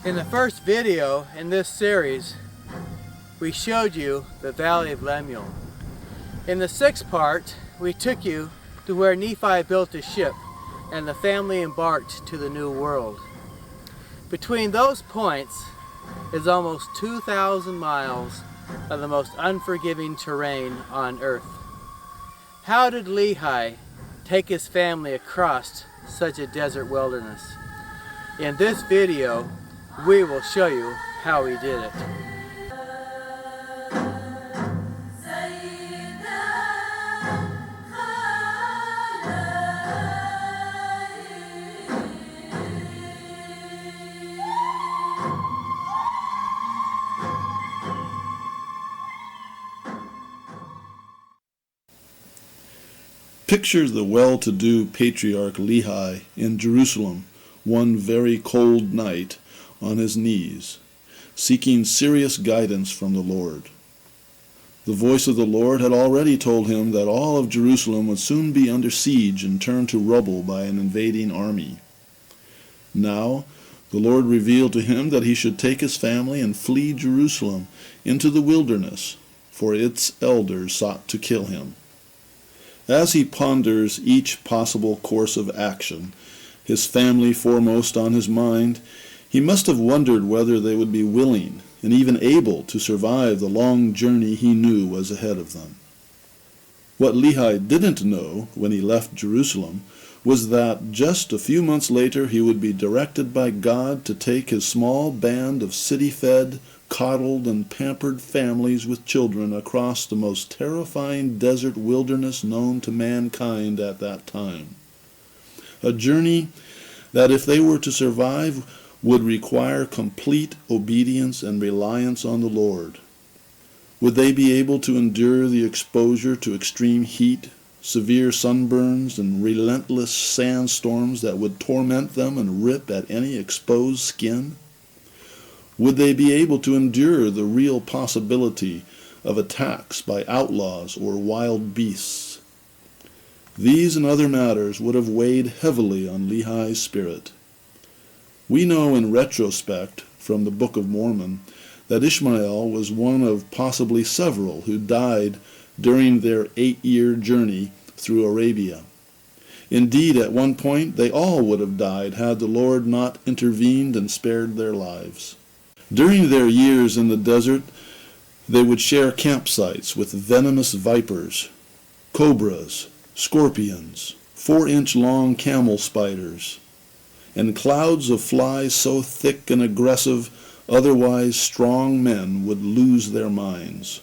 In the first video in this series, we showed you the Valley of Lemuel. In the sixth part, we took you to where Nephi built a ship and the family embarked to the New World. Between those points is almost 2,000 miles of the most unforgiving terrain on earth. How did Lehi take his family across such a desert wilderness? In this video, we will show you how he did it. Picture the well-to-do patriarch Lehi in Jerusalem one very cold night on his knees, seeking serious guidance from the Lord. The voice of the Lord had already told him that all of Jerusalem would soon be under siege and turned to rubble by an invading army. Now, the Lord revealed to him that he should take his family and flee Jerusalem into the wilderness, for its elders sought to kill him. As he ponders each possible course of action, his family foremost on his mind, he must have wondered whether they would be willing and even able to survive the long journey he knew was ahead of them. What Lehi didn't know when he left Jerusalem was that just a few months later he would be directed by God to take his small band of city-fed, coddled and pampered families with children across the most terrifying desert wilderness known to mankind at that time. A journey that, if they were to survive, would require complete obedience and reliance on the Lord. Would they be able to endure the exposure to extreme heat, severe sunburns, and relentless sandstorms that would torment them and rip at any exposed skin? Would they be able to endure the real possibility of attacks by outlaws or wild beasts? These and other matters would have weighed heavily on Lehi's spirit. We know in retrospect from the Book of Mormon that Ishmael was one of possibly several who died during their 8-year journey through Arabia. Indeed, at one point they all would have died had the Lord not intervened and spared their lives. During their years in the desert, they would share campsites with venomous vipers, cobras, scorpions, 4-inch-long camel spiders, and clouds of flies so thick and aggressive, otherwise strong men would lose their minds.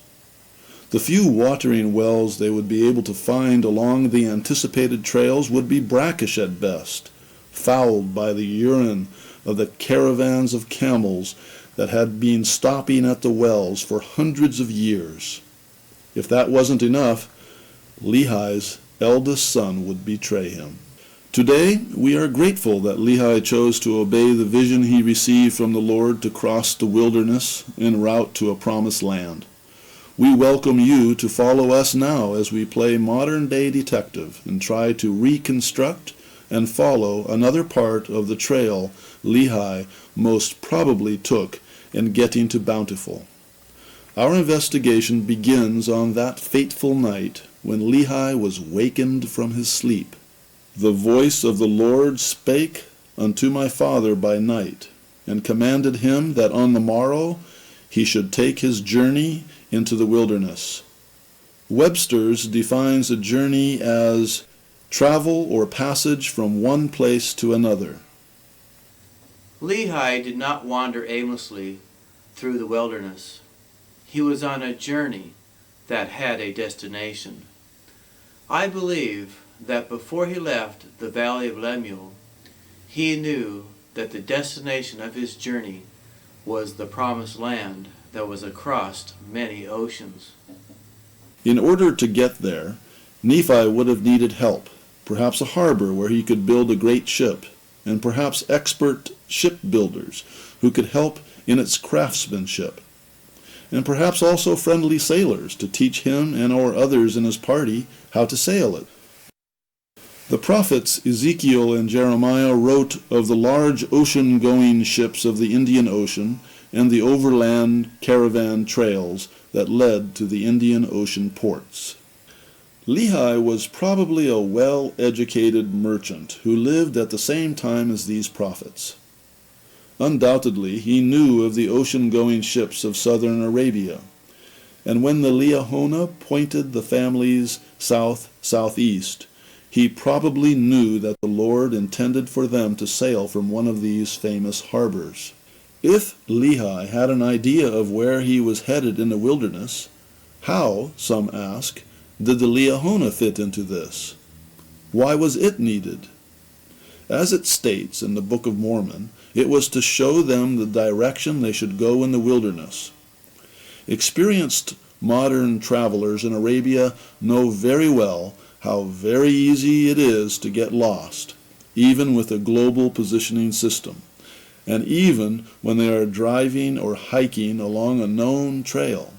The few watering wells they would be able to find along the anticipated trails would be brackish at best, fouled by the urine of the caravans of camels that had been stopping at the wells for hundreds of years. If that wasn't enough, Lehi's eldest son would betray him. Today, we are grateful that Lehi chose to obey the vision he received from the Lord to cross the wilderness en route to a promised land. We welcome you to follow us now as we play modern-day detective and try to reconstruct and follow another part of the trail Lehi most probably took in getting to Bountiful. Our investigation begins on that fateful night when Lehi was wakened from his sleep. The voice of the Lord spake unto my father by night, and commanded him that on the morrow he should take his journey into the wilderness. Webster's defines a journey as travel or passage from one place to another. Lehi did not wander aimlessly through the wilderness. He was on a journey that had a destination. I believe that before he left the Valley of Lemuel, he knew that the destination of his journey was the promised land that was across many oceans. In order to get there, Nephi would have needed help, perhaps a harbor where he could build a great ship, and perhaps expert shipbuilders who could help in its craftsmanship, and perhaps also friendly sailors to teach him and or others in his party how to sail it. The prophets Ezekiel and Jeremiah wrote of the large ocean-going ships of the Indian Ocean and the overland caravan trails that led to the Indian Ocean ports. Lehi was probably a well-educated merchant who lived at the same time as these prophets. Undoubtedly, he knew of the ocean-going ships of southern Arabia, and when the Liahona pointed the families south-southeast, he probably knew that the Lord intended for them to sail from one of these famous harbors. If Lehi had an idea of where he was headed in the wilderness, how, some ask, did the Liahona fit into this? Why was it needed? As it states in the Book of Mormon, it was to show them the direction they should go in the wilderness. Experienced modern travelers in Arabia know very well how very easy it is to get lost, even with a global positioning system, and even when they are driving or hiking along a known trail.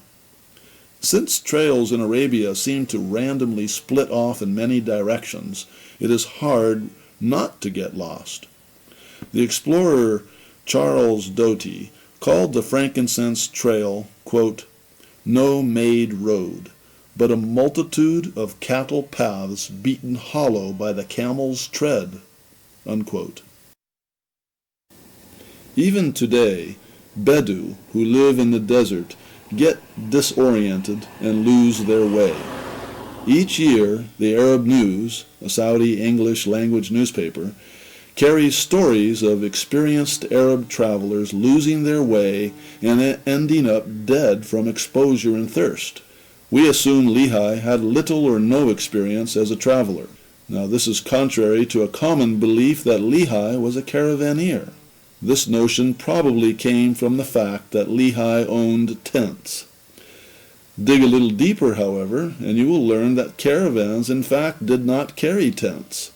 Since trails in Arabia seem to randomly split off in many directions, it is hard not to get lost. The explorer Charles Doty called the Frankincense Trail, quote, "no made road, but a multitude of cattle paths beaten hollow by the camel's tread," unquote. Even today, Bedou who live in the desert get disoriented and lose their way. Each year, the Arab News, a Saudi English language newspaper, carries stories of experienced Arab travelers losing their way and ending up dead from exposure and thirst. We assume Lehi had little or no experience as a traveler. Now, this is contrary to a common belief that Lehi was a caravaneer. This notion probably came from the fact that Lehi owned tents. Dig a little deeper, however, and you will learn that caravans in fact did not carry tents.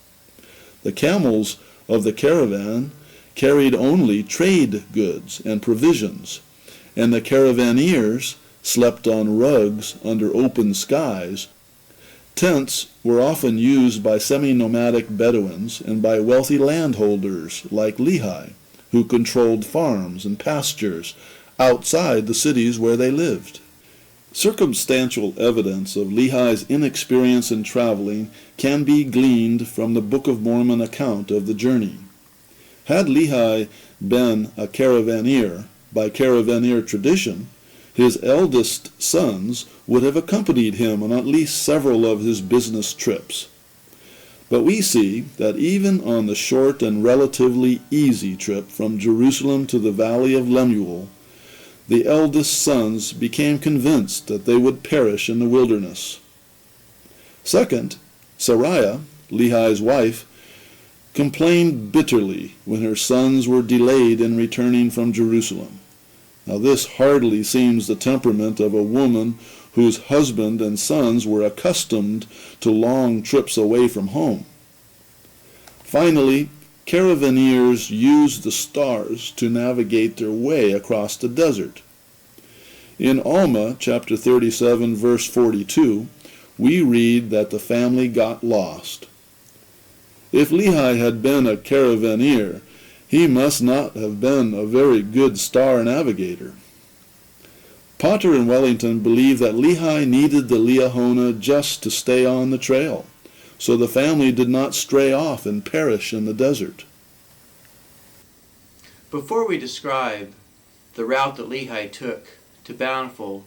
The camels of the caravan carried only trade goods and provisions, and the caravaneers slept on rugs under open skies. Tents were often used by semi-nomadic Bedouins and by wealthy landholders like Lehi, who controlled farms and pastures outside the cities where they lived. Circumstantial evidence of Lehi's inexperience in traveling can be gleaned from the Book of Mormon account of the journey. Had Lehi been a caravaneer, by caravaneer tradition, his eldest sons would have accompanied him on at least several of his business trips. But we see that even on the short and relatively easy trip from Jerusalem to the valley of Lemuel, the eldest sons became convinced that they would perish in the wilderness. Second, Sariah, Lehi's wife, complained bitterly when her sons were delayed in returning from Jerusalem. Now this hardly seems the temperament of a woman whose husband and sons were accustomed to long trips away from home. Finally, caravaneers used the stars to navigate their way across the desert. In Alma, chapter 37, verse 42, we read that the family got lost. If Lehi had been a caravaneer, he must not have been a very good star navigator. Potter and Wellington believe that Lehi needed the Liahona just to stay on the trail, so the family did not stray off and perish in the desert. Before we describe the route that Lehi took to Bountiful,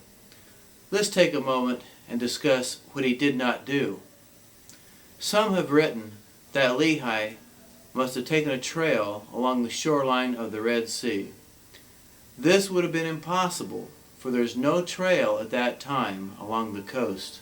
let's take a moment and discuss what he did not do. Some have written that Lehi must have taken a trail along the shoreline of the Red Sea. This would have been impossible, for there's no trail at that time along the coast.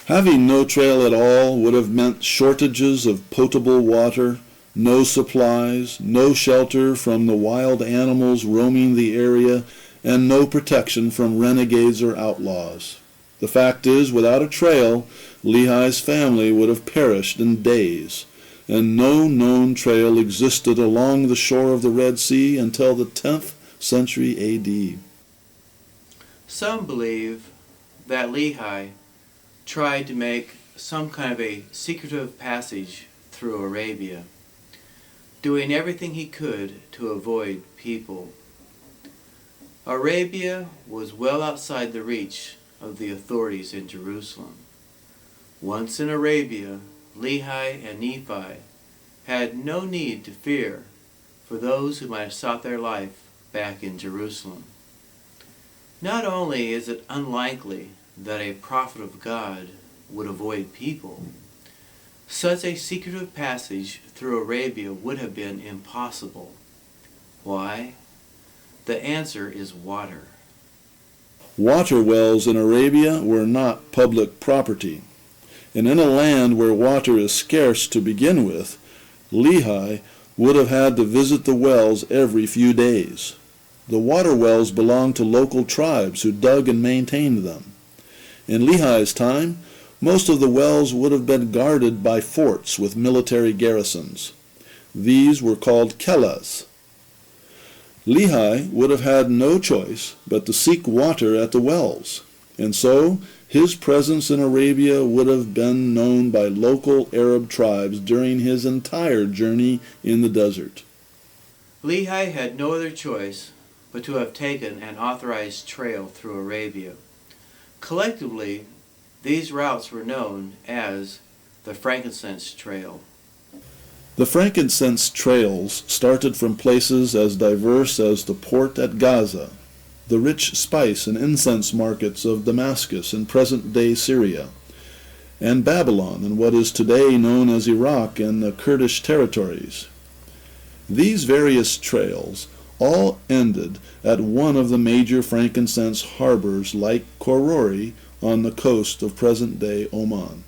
Having no trail at all would have meant shortages of potable water, no supplies, no shelter from the wild animals roaming the area, and no protection from renegades or outlaws. The fact is, without a trail, Lehi's family would have perished in days, and no known trail existed along the shore of the Red Sea until the 10th century A.D. Some believe that Lehi tried to make some kind of a secretive passage through Arabia, doing everything he could to avoid people. Arabia was well outside the reach of the authorities in Jerusalem. Once in Arabia, Lehi and Nephi had no need to fear for those who might have sought their life back in Jerusalem. Not only is it unlikely that a prophet of God would avoid people, such a secretive passage through Arabia would have been impossible. Why? The answer is water. Water wells in Arabia were not public property, and in a land where water is scarce to begin with, Lehi would have had to visit the wells every few days. The water wells belonged to local tribes who dug and maintained them. In Lehi's time, most of the wells would have been guarded by forts with military garrisons. These were called kellas. Lehi would have had no choice but to seek water at the wells, and so his presence in Arabia would have been known by local Arab tribes during his entire journey in the desert. Lehi had no other choice but to have taken an authorized trail through Arabia. Collectively, these routes were known as the Frankincense Trail. The Frankincense trails started from places as diverse as the port at Gaza, the rich spice and incense markets of Damascus in present-day Syria, and Babylon in what is today known as Iraq and the Kurdish territories. These various trails all ended at one of the major frankincense harbors like Korori on the coast of present-day Oman.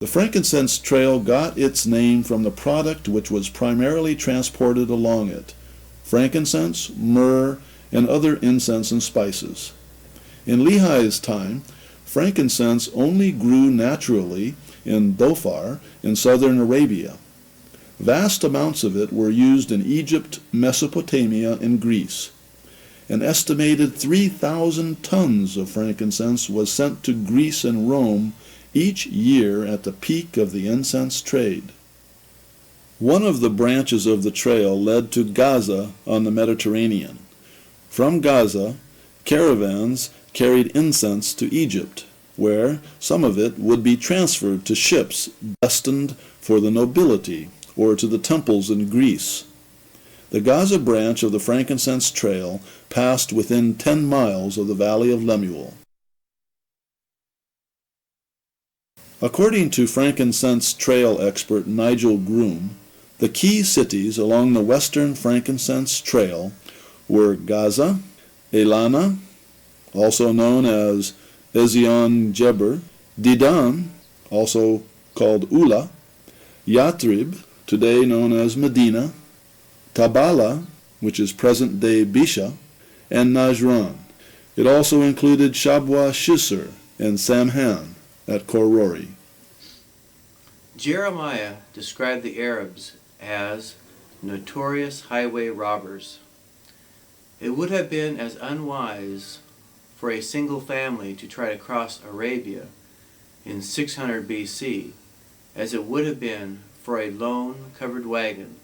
The Frankincense Trail got its name from the product which was primarily transported along it: frankincense, myrrh, and other incense and spices. In Lehi's time, frankincense only grew naturally in Dhofar in southern Arabia. Vast amounts of it were used in Egypt, Mesopotamia, and Greece. An estimated 3,000 tons of frankincense was sent to Greece and Rome each year at the peak of the incense trade. One of the branches of the trail led to Gaza on the Mediterranean. From Gaza, caravans carried incense to Egypt, where some of it would be transferred to ships destined for the nobility or to the temples in Greece. The Gaza branch of the Frankincense Trail passed within 10 miles of the Valley of Lemuel. According to Frankincense Trail expert Nigel Groom, the key cities along the western Frankincense Trail were Gaza, Elana, also known as Ezion Geber, Dedan, also called Ula, Yatrib, today known as Medina, Tabala, which is present-day Bisha, and Najran. It also included Shabwa Shisr and Samhan at Korori. Jeremiah described the Arabs as notorious highway robbers. It would have been as unwise for a single family to try to cross Arabia in 600 BC as it would have been for a lone covered wagon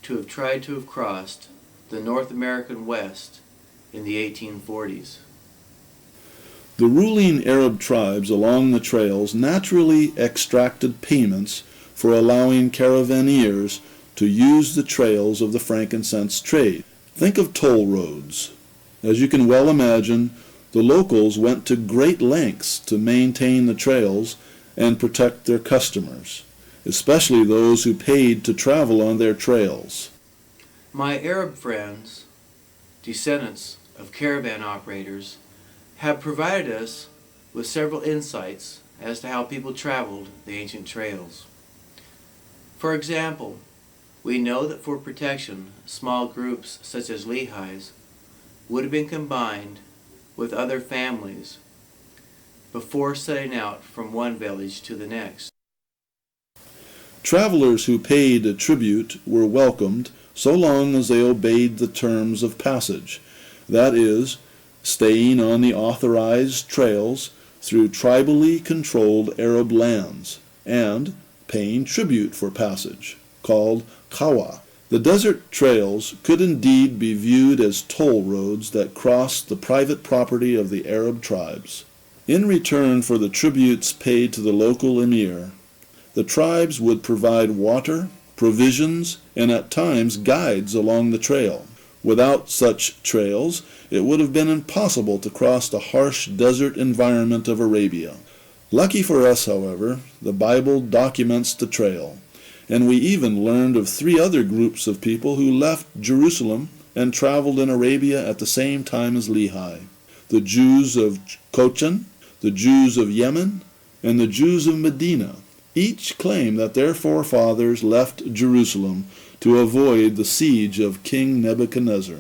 to have tried to have crossed the North American West in the 1840s. The ruling Arab tribes along the trails naturally extracted payments for allowing caravaneers to use the trails of the frankincense trade. Think of toll roads. As you can well imagine, the locals went to great lengths to maintain the trails and protect their customers, especially those who paid to travel on their trails. My Arab friends, descendants of caravan operators, have provided us with several insights as to how people traveled the ancient trails. For example, we know that for protection, small groups such as Lehi's would have been combined with other families before setting out from one village to the next. Travelers who paid a tribute were welcomed so long as they obeyed the terms of passage, that is, staying on the authorized trails through tribally controlled Arab lands, and paying tribute for passage, called kawa. The desert trails could indeed be viewed as toll roads that crossed the private property of the Arab tribes. In return for the tributes paid to the local emir, the tribes would provide water, provisions, and at times guides along the trail. Without such trails, it would have been impossible to cross the harsh desert environment of Arabia. Lucky for us, however, the Bible documents the trail, and we even learned of 3 other groups of people who left Jerusalem and traveled in Arabia at the same time as Lehi: the Jews of Cochin, the Jews of Yemen, and the Jews of Medina. Each claim that their forefathers left Jerusalem to avoid the siege of King Nebuchadnezzar.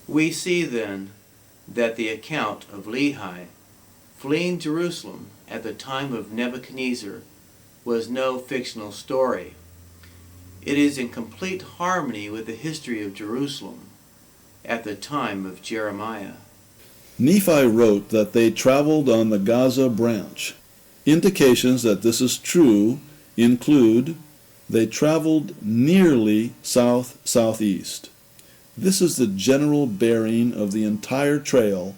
We see then that the account of Lehi fleeing Jerusalem at the time of Nebuchadnezzar was no fictional story. It is in complete harmony with the history of Jerusalem at the time of Jeremiah. Nephi wrote that they traveled on the Gaza branch. Indications that this is true include they traveled nearly south-southeast. This is the general bearing of the entire trail.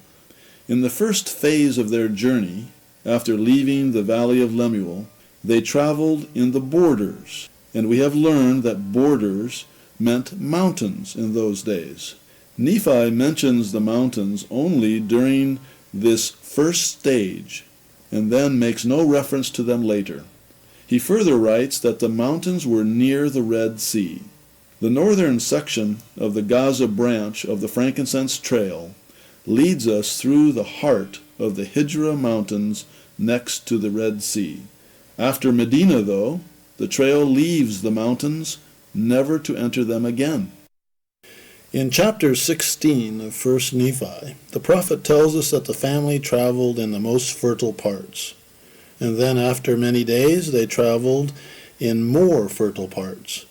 In the first phase of their journey, after leaving the Valley of Lemuel, they traveled in the borders, and we have learned that borders meant mountains in those days. Nephi mentions the mountains only during this first stage, and then makes no reference to them later. He further writes that the mountains were near the Red Sea. The northern section of the Gaza branch of the Frankincense Trail leads us through the heart of the Hijra Mountains next to the Red Sea. After Medina, though, the trail leaves the mountains, never to enter them again. In chapter 16 of 1 Nephi, the prophet tells us that the family traveled in the most fertile parts, and then after many days they traveled in more fertile parts.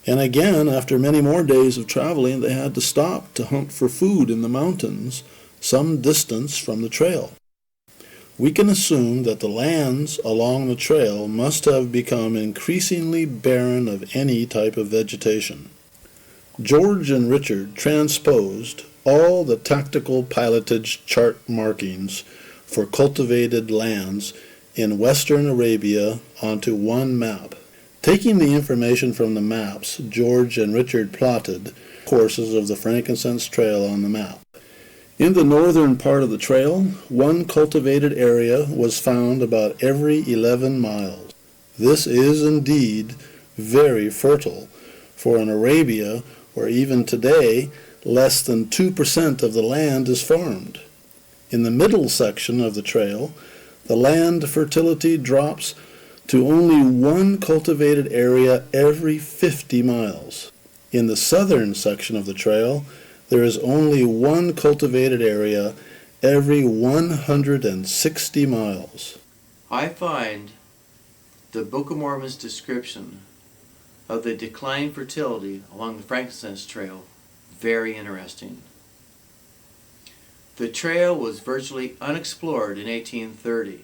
And again, after many more days of traveling, they had to stop to hunt for food in the mountains, some distance from the trail. We can assume that the lands along the trail must have become increasingly barren of any type of vegetation. George and Richard transposed all the tactical pilotage chart markings for cultivated lands in western Arabia onto one map. Taking the information from the maps, George and Richard plotted courses of the Frankincense Trail on the map. In the northern part of the trail, one cultivated area was found about every 11 miles. This is indeed very fertile for an Arabia where even today less than 2% of the land is farmed. In the middle section of the trail, the land fertility drops to only one cultivated area every 50 miles. In the southern section of the trail, there is only one cultivated area every 160 miles. I find the Book of Mormon's description of the declining fertility along the Frankincense Trail very interesting. The trail was virtually unexplored in 1830,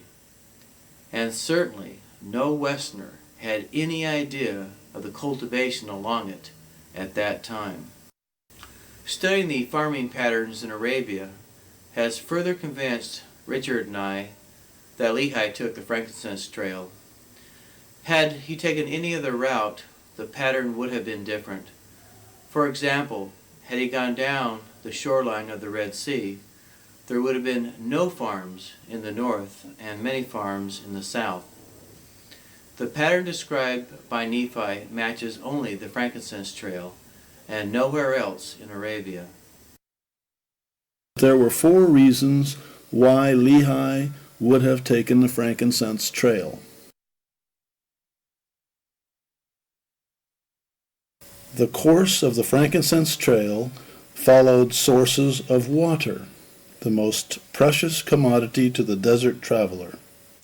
and certainly no Westerner had any idea of the cultivation along it at that time. Studying the farming patterns in Arabia has further convinced Richard and I that Lehi took the Frankincense Trail. Had he taken any other route, the pattern would have been different. For example, had he gone down the shoreline of the Red Sea, there would have been no farms in the north and many farms in the south. The pattern described by Nephi matches only the Frankincense Trail and nowhere else in Arabia. There were 4 reasons why Lehi would have taken the Frankincense Trail. The course of the Frankincense Trail followed sources of water, the most precious commodity to the desert traveler.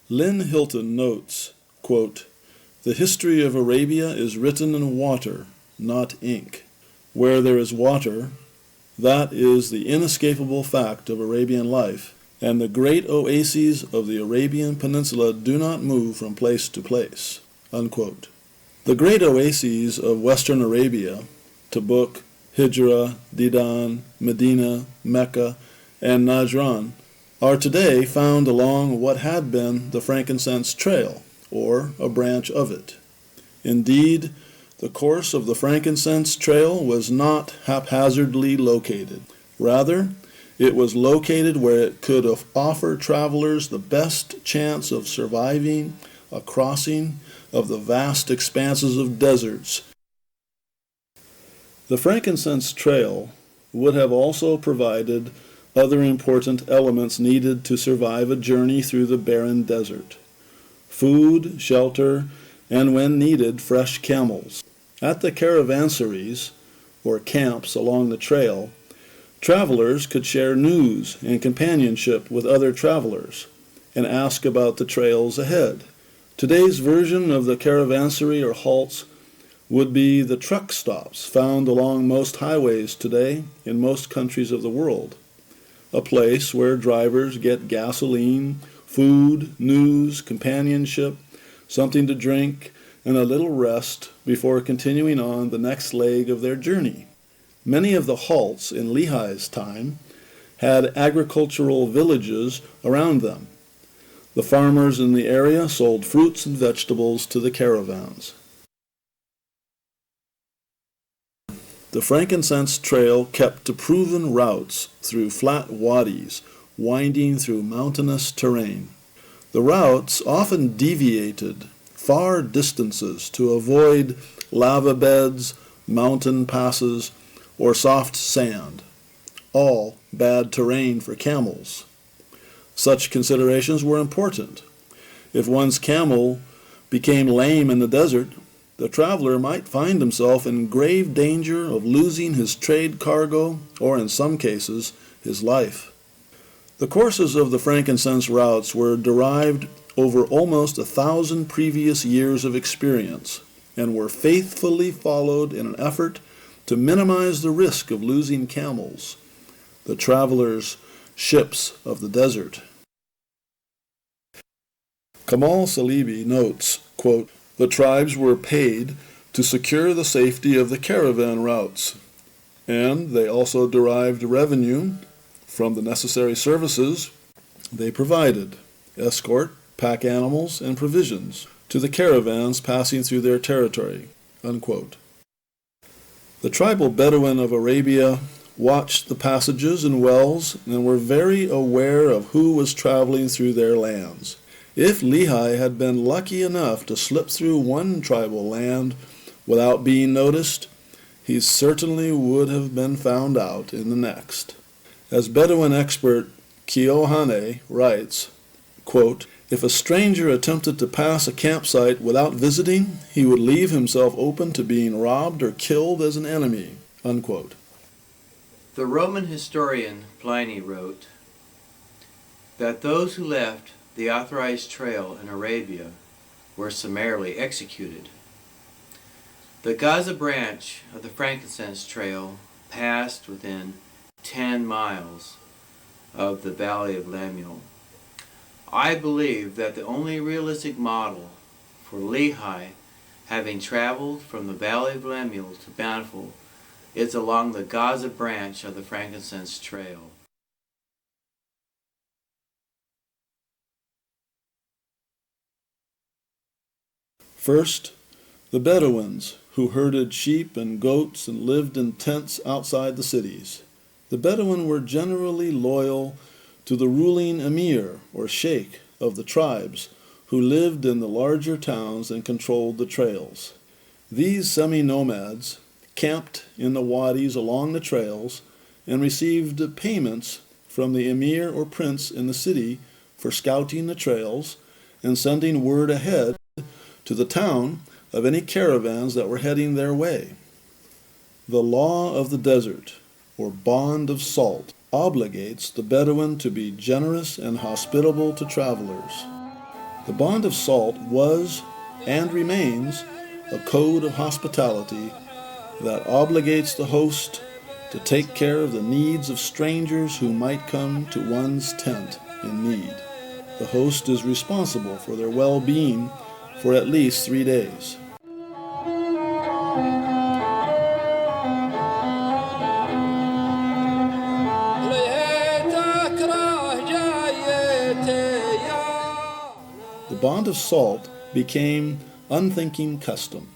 Lynn Hilton notes, quote, "The history of Arabia is written in water, not ink. Where there is water, that is the inescapable fact of Arabian life, and the great oases of the Arabian Peninsula do not move from place to place." Unquote. The great oases of western Arabia, Tabuk, Hijra, Dedan, Medina, Mecca, and Najran, are today found along what had been the Frankincense Trail, or a branch of it. Indeed, the course of the Frankincense Trail was not haphazardly located. Rather, it was located where it could offer travelers the best chance of surviving a crossing of the vast expanses of deserts. The Frankincense Trail would have also provided other important elements needed to survive a journey through the barren desert: food, shelter, and when needed, fresh camels. At the caravanseries, or camps along the trail, travelers could share news and companionship with other travelers and ask about the trails ahead. Today's version of the caravanserai or halts would be the truck stops found along most highways today in most countries of the world, a place where drivers get gasoline, food, news, companionship, something to drink, and a little rest before continuing on the next leg of their journey. Many of the halts in Lehi's time had agricultural villages around them. The farmers in the area sold fruits and vegetables to the caravans. The Frankincense Trail kept to proven routes through flat wadis, winding through mountainous terrain. The routes often deviated far distances to avoid lava beds, mountain passes, or soft sand, all bad terrain for camels. Such considerations were important. If one's camel became lame in the desert, the traveler might find himself in grave danger of losing his trade cargo, or in some cases, his life. The courses of the frankincense routes were derived over almost 1,000 previous years of experience, and were faithfully followed in an effort to minimize the risk of losing camels, the travelers' ships of the desert. Kamal Salibi notes, quote, "The tribes were paid to secure the safety of the caravan routes, and they also derived revenue from the necessary services they provided, escort, pack animals, and provisions to the caravans passing through their territory." Unquote. The tribal Bedouin of Arabia watched the passages and wells and were very aware of who was traveling through their lands. If Lehi had been lucky enough to slip through one tribal land without being noticed, he certainly would have been found out in the next. As Bedouin expert Keohane writes, quote, "If a stranger attempted to pass a campsite without visiting, he would leave himself open to being robbed or killed as an enemy." Unquote. The Roman historian Pliny wrote that those who left the authorized trail in Arabia were summarily executed. The Gaza branch of the Frankincense Trail passed within 10 miles of the Valley of Lemuel. I believe that the only realistic model for Lehi having traveled from the Valley of Lemuel to Bountiful is along the Gaza branch of the Frankincense Trail. First, the Bedouins, who herded sheep and goats and lived in tents outside the cities. The Bedouin were generally loyal to the ruling emir or sheikh of the tribes, who lived in the larger towns and controlled the trails. These semi-nomads camped in the wadis along the trails and received payments from the emir or prince in the city for scouting the trails and sending word ahead to the town of any caravans that were heading their way. The law of the desert, or bond of salt, obligates the Bedouin to be generous and hospitable to travelers. The bond of salt was, and remains, a code of hospitality that obligates the host to take care of the needs of strangers who might come to one's tent. in need. The host is responsible for their well-being for at least 3 days. The bond of salt became unthinking custom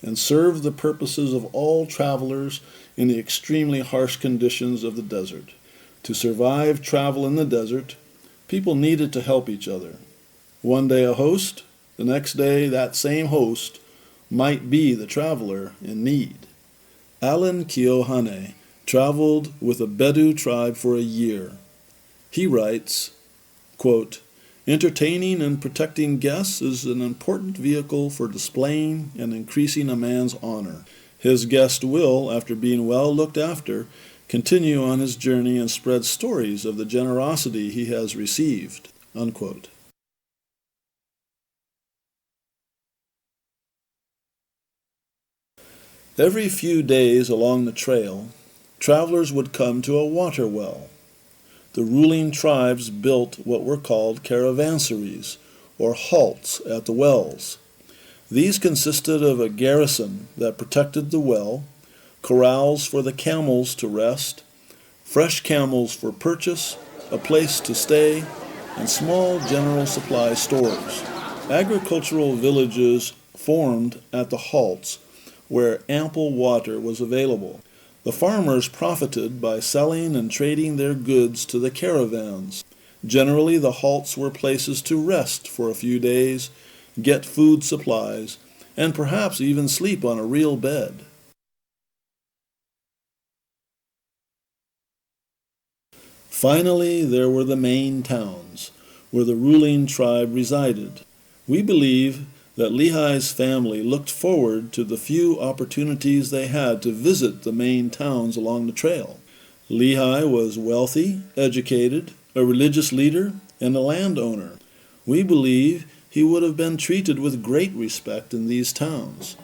and served the purposes of all travelers in the extremely harsh conditions of the desert. To survive travel in the desert, people needed to help each other. One day a host, the next day that same host might be the traveler in need. Alan Keohane traveled with a Bedou tribe for a year. He writes, quote, "Entertaining and protecting guests is an important vehicle for displaying and increasing a man's honor. His guest will, after being well looked after, continue on his journey and spread stories of the generosity he has received." Unquote. Every few days along the trail, travelers would come to a water well. The ruling tribes built what were called caravansaries, or halts at the wells. These consisted of a garrison that protected the well, corrals for the camels to rest, fresh camels for purchase, a place to stay, and small general supply stores. Agricultural villages formed at the halts where ample water was available. The farmers profited by selling and trading their goods to the caravans. Generally, the halts were places to rest for a few days, get food supplies, and perhaps even sleep on a real bed. Finally, there were the main towns, where the ruling tribe resided. We believe that Lehi's family looked forward to the few opportunities they had to visit the main towns along the trail. Lehi was wealthy, educated, a religious leader, and a landowner. We believe he would have been treated with great respect in these towns,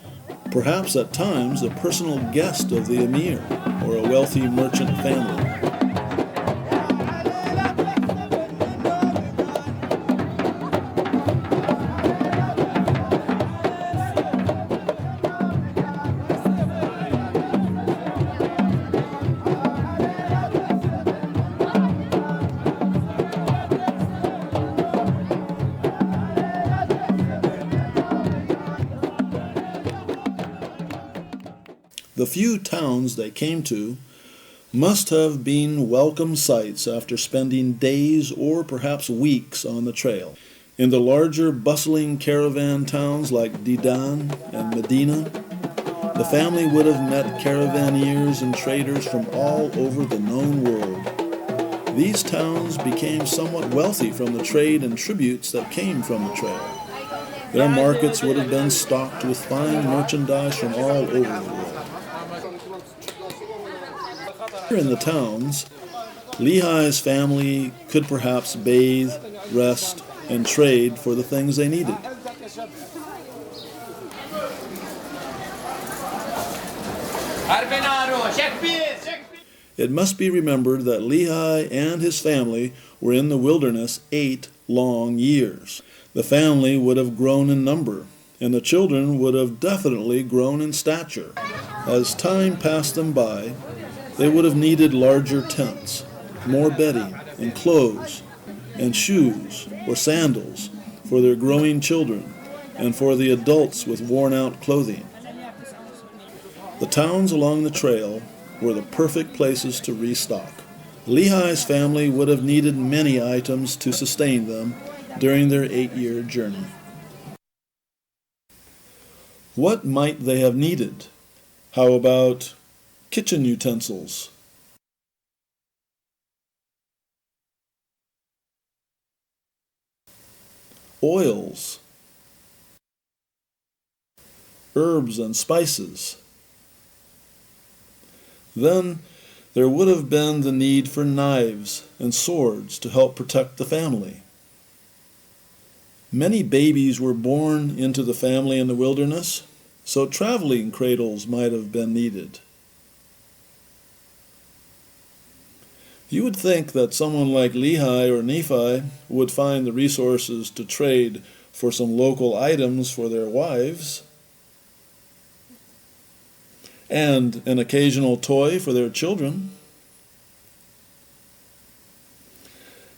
perhaps at times a personal guest of the emir or a wealthy merchant family. The few towns they came to must have been welcome sights after spending days or perhaps weeks on the trail. In the larger bustling caravan towns like Dedan and Medina, the family would have met caravaneers and traders from all over the known world. These towns became somewhat wealthy from the trade and tributes that came from the trail. Their markets would have been stocked with fine merchandise from all over the world. Here in the towns, Lehi's family could perhaps bathe, rest, and trade for the things they needed. It must be remembered that Lehi and his family were in the wilderness 8 long years. The family would have grown in number, and the children would have definitely grown in stature. As time passed them by, they would have needed larger tents, more bedding and clothes and shoes or sandals for their growing children and for the adults with worn-out clothing. The towns along the trail were the perfect places to restock. Lehi's family would have needed many items to sustain them during their 8-year journey. What might they have needed? How about kitchen utensils, oils, herbs and spices? Then there would have been the need for knives and swords to help protect the family. Many babies were born into the family in the wilderness, so traveling cradles might have been needed. You would think that someone like Lehi or Nephi would find the resources to trade for some local items for their wives, and an occasional toy for their children.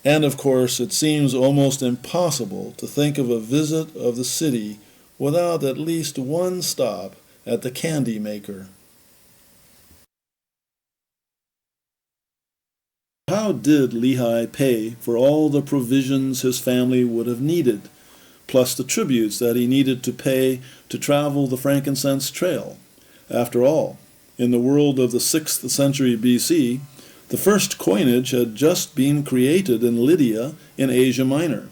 And of course, it seems almost impossible to think of a visit of the city without at least one stop at the candy maker. How did Lehi pay for all the provisions his family would have needed, plus the tributes that he needed to pay to travel the Frankincense Trail? After all, in the world of the 6th century BC, the first coinage had just been created in Lydia in Asia Minor,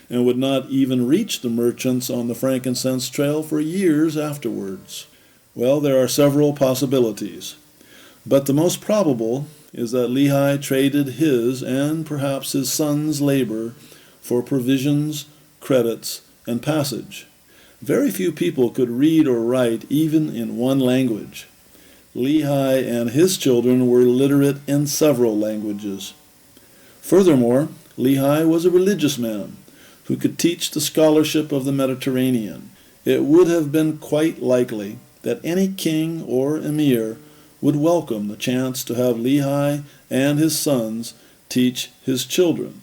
and would not even reach the merchants on the Frankincense Trail for years afterwards. Well, there are several possibilities, but the most probable is that Lehi traded his and perhaps his son's labor for provisions, credits, and passage. Very few people could read or write even in one language. Lehi and his children were literate in several languages. Furthermore, Lehi was a religious man who could teach the scholarship of the Mediterranean. It would have been quite likely that any king or emir would welcome the chance to have Lehi and his sons teach his children.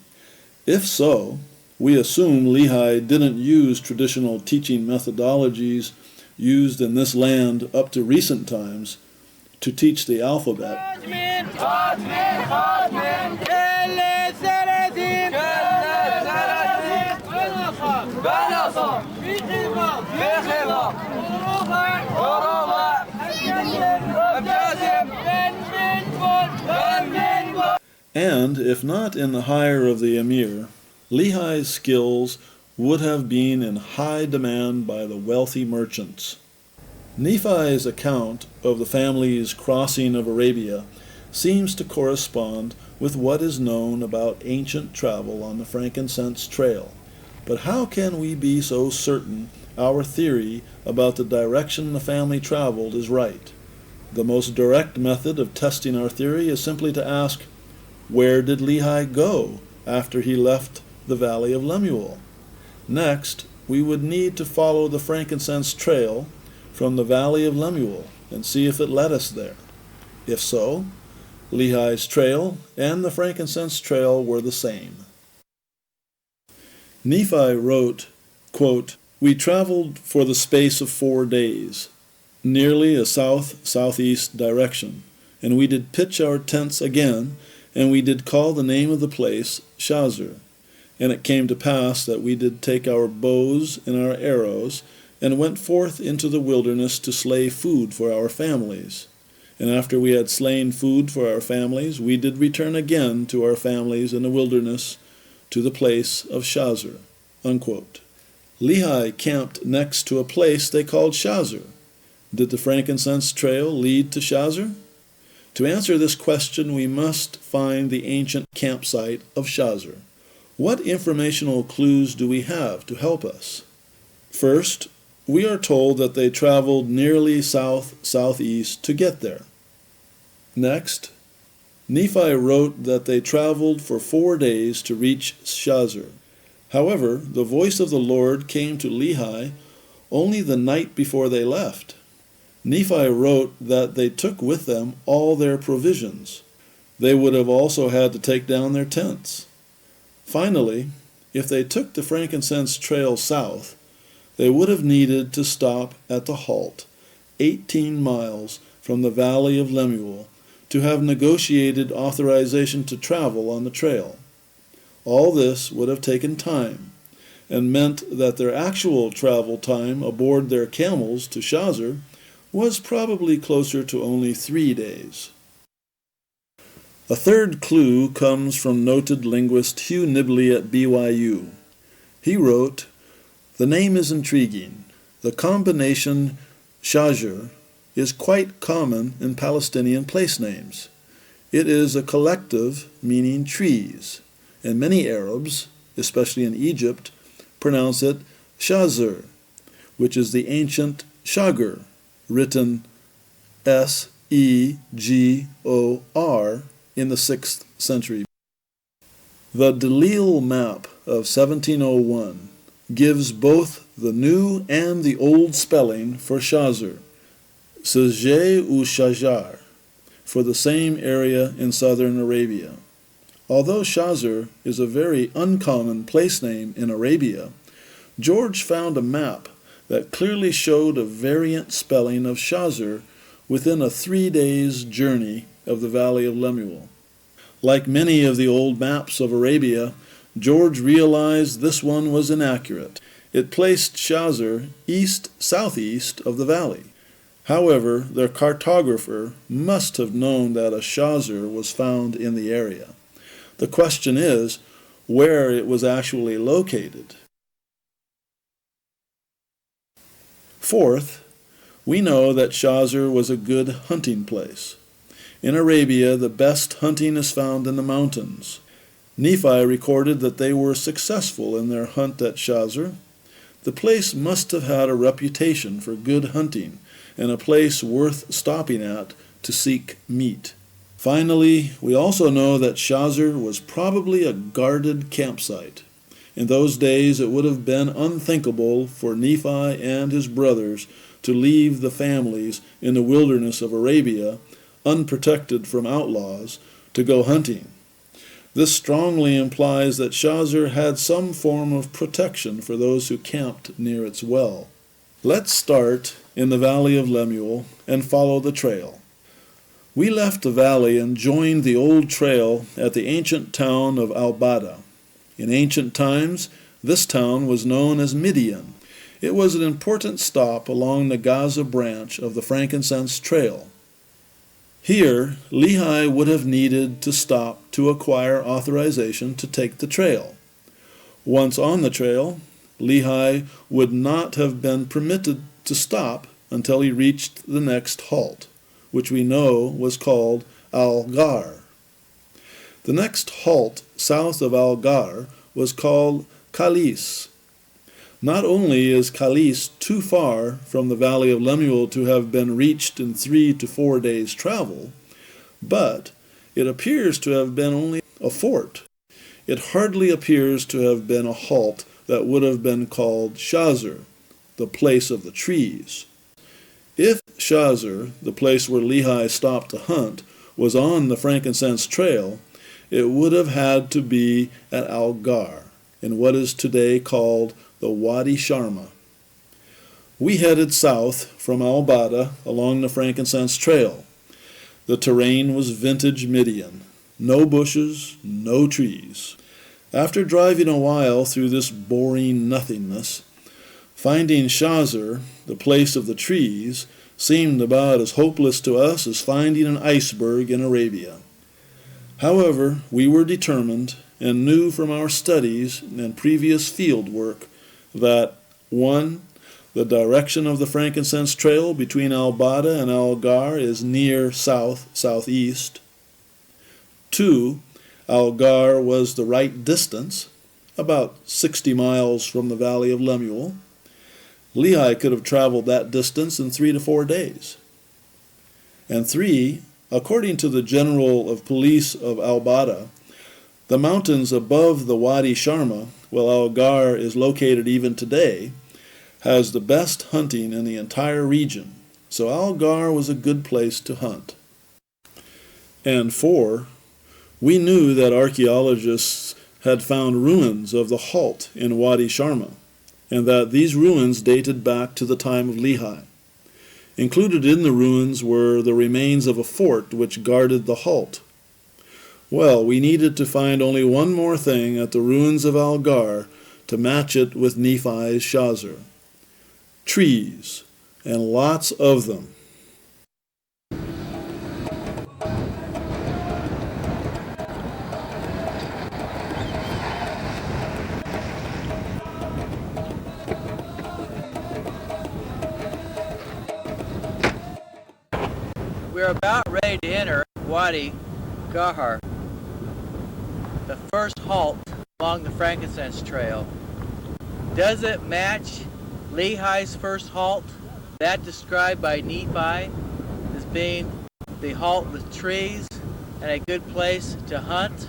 If so, we assume Lehi didn't use traditional teaching methodologies used in this land up to recent times to teach the alphabet. And, if not in the hire of the emir, Lehi's skills would have been in high demand by the wealthy merchants. Nephi's account of the family's crossing of Arabia seems to correspond with what is known about ancient travel on the Frankincense Trail. But how can we be so certain our theory about the direction the family traveled is right? The most direct method of testing our theory is simply to ask, where did Lehi go after he left the Valley of Lemuel? Next, we would need to follow the Frankincense Trail from the Valley of Lemuel and see if it led us there. If so, Lehi's trail and the Frankincense Trail were the same. Nephi wrote, quote, "We traveled for the space of 4 days, nearly a south-southeast direction, and we did pitch our tents again, and we did call the name of the place Shazer. And it came to pass that we did take our bows and our arrows, and went forth into the wilderness to slay food for our families. And after we had slain food for our families, we did return again to our families in the wilderness, to the place of Shazer." Unquote. Lehi camped next to a place they called Shazer. Did the Frankincense Trail lead to Shazer? To answer this question, we must find the ancient campsite of Shazer. What informational clues do we have to help us? First, we are told that they traveled nearly south-southeast to get there. Next, Nephi wrote that they traveled for 4 days to reach Shazer. However, the voice of the Lord came to Lehi only the night before they left. Nephi wrote that they took with them all their provisions. They would have also had to take down their tents. Finally, if they took the Frankincense Trail south, they would have needed to stop at the halt, 18 miles from the Valley of Lemuel, to have negotiated authorization to travel on the trail. All this would have taken time, and meant that their actual travel time aboard their camels to Shazer was probably closer to only 3 days. A third clue comes from noted linguist Hugh Nibley at BYU. He wrote, "The name is intriguing. The combination Shazer is quite common in Palestinian place names. It is a collective meaning trees, and many Arabs, especially in Egypt, pronounce it Shazer, which is the ancient Shagar, written S-E-G-O-R in the 6th century. The Delil map of 1701 gives both the new and the old spelling for Shazer, Shazer ou Shajar, for the same area in southern Arabia. Although Shazer is a very uncommon place name in Arabia, George found a map that clearly showed a variant spelling of Shazer within a 3 days' journey of the Valley of Lemuel. Like many of the old maps of Arabia, George realized this one was inaccurate. It placed Shazer east-southeast of the valley. However, their cartographer must have known that a Shazer was found in the area. The question is where it was actually located. Fourth, we know that Shazer was a good hunting place. In Arabia, the best hunting is found in the mountains. Nephi recorded that they were successful in their hunt at Shazer. The place must have had a reputation for good hunting and a place worth stopping at to seek meat. Finally, we also know that Shazer was probably a guarded campsite. In those days, it would have been unthinkable for Nephi and his brothers to leave the families in the wilderness of Arabia, unprotected from outlaws, to go hunting. This strongly implies that Shazer had some form of protection for those who camped near its well. Let's start in the Valley of Lemuel and follow the trail. We left the valley and joined the old trail at the ancient town of Al-Bada. In ancient times, this town was known as Midian. It was an important stop along the Gaza branch of the Frankincense Trail. Here, Lehi would have needed to stop to acquire authorization to take the trail. Once on the trail, Lehi would not have been permitted to stop until he reached the next halt, which we know was called Al-Gar. The next halt south of Al-Gar was called Kalis. Not only is Kalis too far from the Valley of Lemuel to have been reached in 3 to 4 days' travel, but it appears to have been only a fort. It hardly appears to have been a halt that would have been called Shazer, the place of the trees. If Shazer, the place where Lehi stopped to hunt, was on the Frankincense Trail, it would have had to be at Al-Gar, in what is today called the Wadi Sharma. We headed south from Al-Bada along the Frankincense Trail. The terrain was vintage Midian. No bushes, no trees. After driving a while through this boring nothingness, finding Shazer, the place of the trees, seemed about as hopeless to us as finding an iceberg in Arabia. However, we were determined and knew from our studies and previous field work that 1. The direction of the Frankincense Trail between Al-Bada and Al-Gar is near south-southeast. 2. Al-Gar was the right distance, about 60 miles from the Valley of Lemuel. Lehi could have traveled that distance in 3 to 4 days. And 3, according to the General of Police of Al-Bada, the mountains above the Wadi Sharma, where Al-Gar is located even today, has the best hunting in the entire region, so Al-Gar was a good place to hunt. And 4, we knew that archaeologists had found ruins of the halt in Wadi Sharma, and that these ruins dated back to the time of Lehi. Included in the ruins were the remains of a fort which guarded the halt. Well, we needed to find only one more thing at the ruins of Al-Gar to match it with Nephi's Shazer. Trees, and lots of them. We're about ready to enter Wadi Gahar, the first halt along the Frankincense Trail. Does it match Lehi's first halt, that described by Nephi as being the halt with trees and a good place to hunt.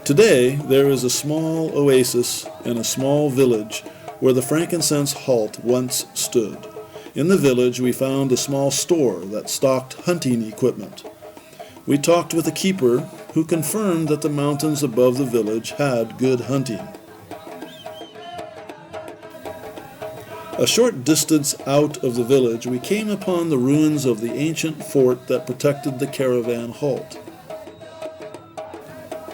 Today, there is a small oasis in a small village where the Frankincense halt once stood. In the village, we found a small store that stocked hunting equipment. We talked with a keeper who confirmed that the mountains above the village had good hunting. A short distance out of the village, we came upon the ruins of the ancient fort that protected the caravan halt.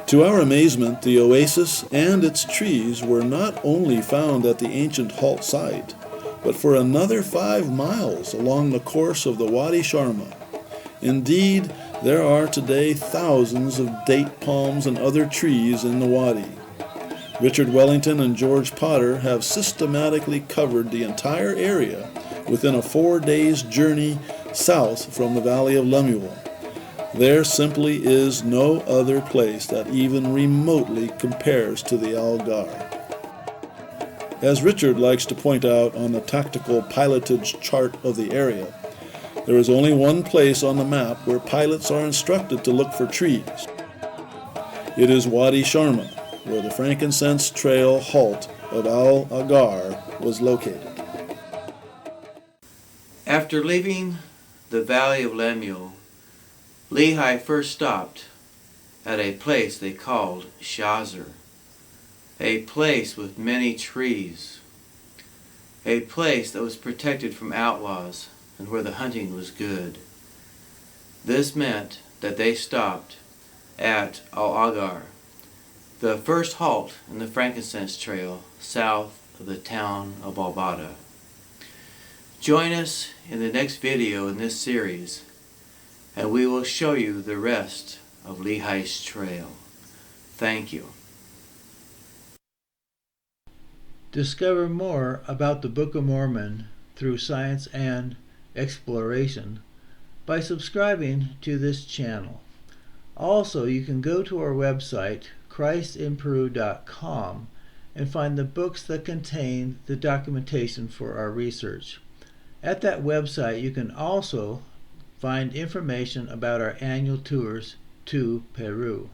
To our amazement, the oasis and its trees were not only found at the ancient halt site, but for another 5 miles along the course of the Wadi Sharma. Indeed, there are today thousands of date palms and other trees in the wadi. Richard Wellington and George Potter have systematically covered the entire area within a 4 days journey south from the Valley of Lemuel. There simply is no other place that even remotely compares to the Algar. As Richard likes to point out on the tactical pilotage chart of the area, there is only one place on the map where pilots are instructed to look for trees. It is Wadi Sharma, where the Frankincense Trail halt of Al-Agar was located. After leaving the Valley of Lemuel, Lehi first stopped at a place they called Shazer, a place with many trees, a place that was protected from outlaws and where the hunting was good. This meant that they stopped at Al-Agar, the first halt in the Frankincense Trail south of the town of Albada. Join us in the next video in this series, and we will show you the rest of Lehi's trail. Thank you. Discover more about the Book of Mormon through science and exploration by subscribing to this channel. Also, you can go to our website, christinperu.com, and find the books that contain the documentation for our research. At that website, you can also find information about our annual tours to Peru.